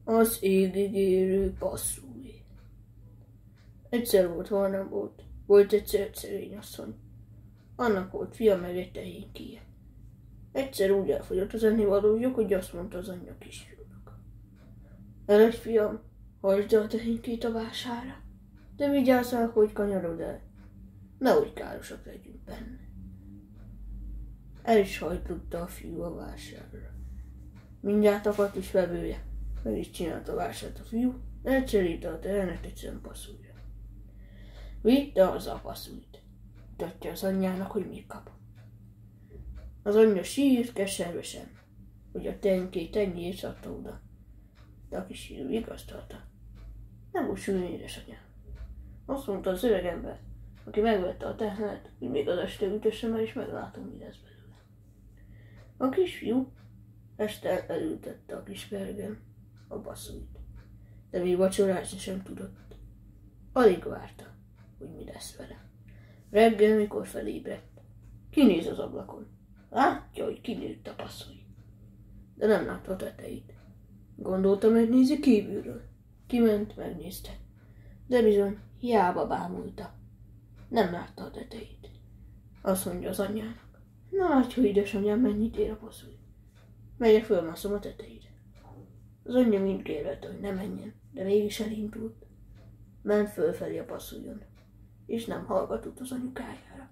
Az égig érő passzúj. Egyszer volt, hol nem volt. Volt egyszer szerény asszony. Annak volt fia, meg egy tehénkéje. Egyszer úgy elfogyott az ennivalójuk, hogy azt mondta az anyja kisfiúnak: Eredj, fiam, hajtsd el a tehénkét a vására, de vigyázzál, hogy kanyarod el. Nehogy károsak legyünk benne. El is hajtotta a fiú a vásárra. Mindjárt akadt is vevője. Meg is csinálta a vásárt a fiú, elcserélte a tehenet egy szempaszújra. Vitte haza a passzújt. Mutatja az anyjának, hogy mit kap. Az anyja sírt keservesen, hogy a tehenkét ennyiért adta oda. De a kis fiú vigasztalta: Nem úgy sülni, édesanyám. Azt mondta az öreg ember, aki megvette a tehenet, hogy még az este ütössem el, és meglátom, mi lesz belőle. A kisfiú este elültette a kis pergen a passzújt, de még vacsorázni sem tudott. Alig várta, hogy mi lesz vele. Reggel, mikor felébredt, kinéz az ablakon. Látja, hogy kinőtt a passzúj, de nem látta a tetejét. Gondolta, megnézi kívülről. Kiment, megnézte, de bizony hiába bámulta. Nem látta a tetejét. Azt mondja az anyjának: Na látja, édesanyám, mennyit ér a passzúj. Megyek, fölmászom a tetejére. Az anyja mind kérvelte, hogy ne menjen, de mégis elindult. Ment fölfelé a passzújon, és nem hallgatott az anyukájára.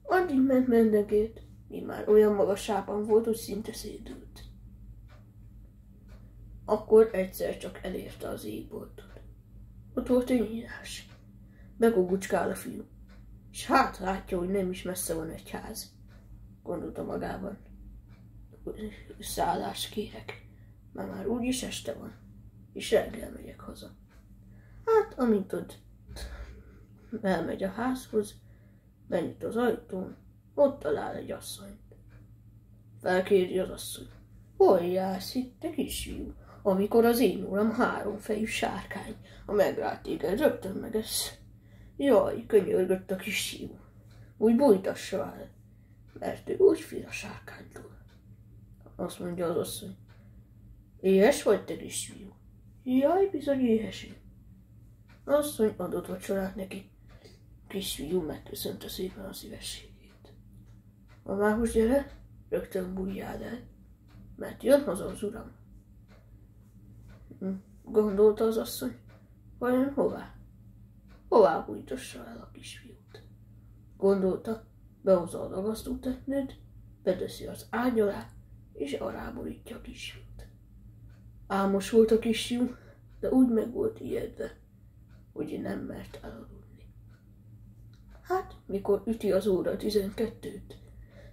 Addig ment mendegét, míg már olyan magas sápon volt, hogy szinte szédült. Akkor egyszer csak elérte az égboltot. Ott volt egy nyílás. Begugucskál a fiú, és hát látja, hogy nem is messze van egy ház. Gondolta magában: Szállást kérek, mert már úgyis este van, és reggel megyek haza. Hát, amint ott elmegy a házhoz, benyit az ajtón, ott talál egy asszonyt. Felkéri az asszony: Hol jársz itt, te kisfiú, amikor az én uram háromfejű sárkány, ha meglát téged, rögtön megesz. Jaj, könyörgött a kisfiú, úgy bújtassa el, mert ő úgy fél a sárkánytól. Azt mondja az asszony: Éhes vagy, te kisfiú? Jaj, bizony éhes. Az asszony adott vacsorát neki. Kisfiú megköszönte szépen a szívességét. Mamához gyere, rögtön bújjál el, mert jön haza az uram. Gondolta az asszony: Vajon hová? Hová bújtassa el a kisfiút? Gondolta, behozza a ragasztótetnőt, beteszi az ágy alá, és aláborítja a kisfiút. Álmos volt a kisfiú, de úgy meg volt ijedve, hogy nem mert elaludni. Hát, mikor üti az óra 12-t,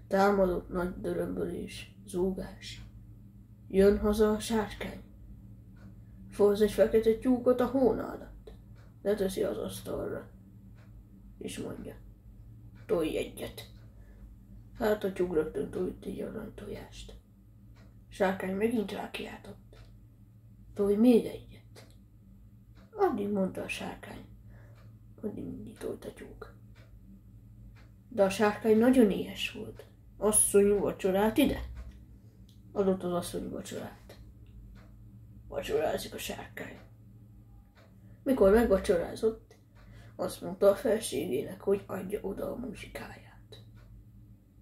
támadott nagy dörömbölés, zúgás. Jön haza a sárkány. Forz egy fekete tyúkot a hóna alatt, leteszi az asztalra, és mondja: Tolj egyet. Hát a tyúk rögtön toljt egy aranytojást. Sárkány megint rákiáltott: Tolj még egyet. Addig mondta a sárkány, addig mindig tolt a tyúk. De a sárkány nagyon éhes volt. Asszony, vacsorát ide? Adott az asszony vacsorát. Vacsorázik a sárkány. Mikor megvacsorázott, azt mondta a felségének, hogy adja oda a muzsikáját.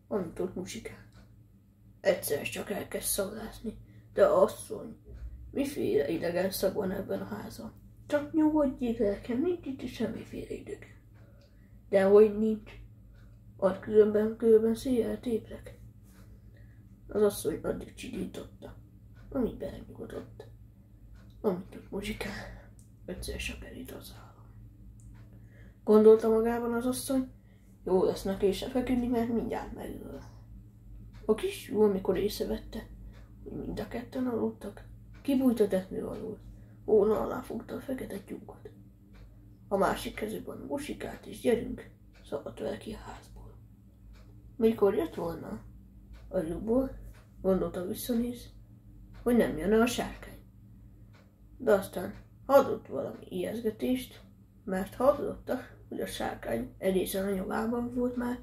Amit ott muzsikál. Egyszer csak elkezd szaglázni, de asszony, miféle idegen szag van ebben a házban? Csak nyugodjék, lelkem, nincs itt semmiféle idegen. Dehogy nincs. Add különben széjjel téprek. Az asszony addig csidította, amíg belenyugodott. Amit ott muzsikál, egyszer se kerít az állam. Gondolta magában az asszony: Jó lesz neki se feküdni, mert mindjárt megöl. A kisfiú, amikor észrevette, hogy mind a ketten aludtak, kibújt a tető alól, hóna alá fogta a fekete tyúkot. A másik kezében a musikát, és gyerünk, szakadt vele ki a házból. Mikor jött volna a lyukból, gondolta, visszanéz, hogy nem jön a sárkány. De aztán adott valami ijeszgetést, mert hallotta, hogy a sárkány egészen a nyomában volt már,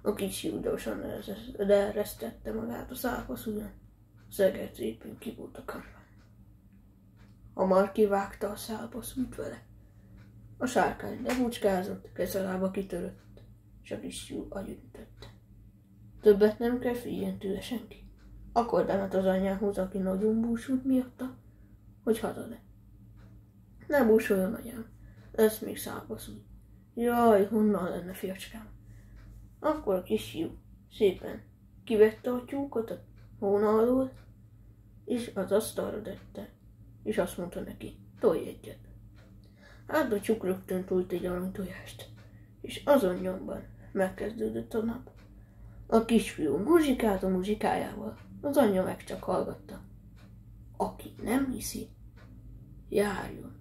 a kisfiú gyorsan leeresztette magát a szálfaszújon, szeged szépen ki volt a kampány. Hamar kivágta a szálbaszút vele. A sárkány lebucskázott, kezelába kitörött, és a kisfiú agyonütötte. Többet nem kell féljen tőle senki. Akkor bement az anyjához, aki nagyon búsult miatta, hogy haza lett. Ne búsuljon, anyám, lesz még szálbaszút. Jaj, honnan lenne, fiacskám? Akkor a kisfiú szépen kivette a tyúkot a hóna alól, és az asztalra tette, és azt mondta neki, tolj egyet. Hát a tyúk rögtön tolt egy aranytojást, és azon nyomban megkezdődött a nap. A kisfiú muzsikált a muzsikájával, az anyja meg csak hallgatta. Aki nem hiszi, járjon.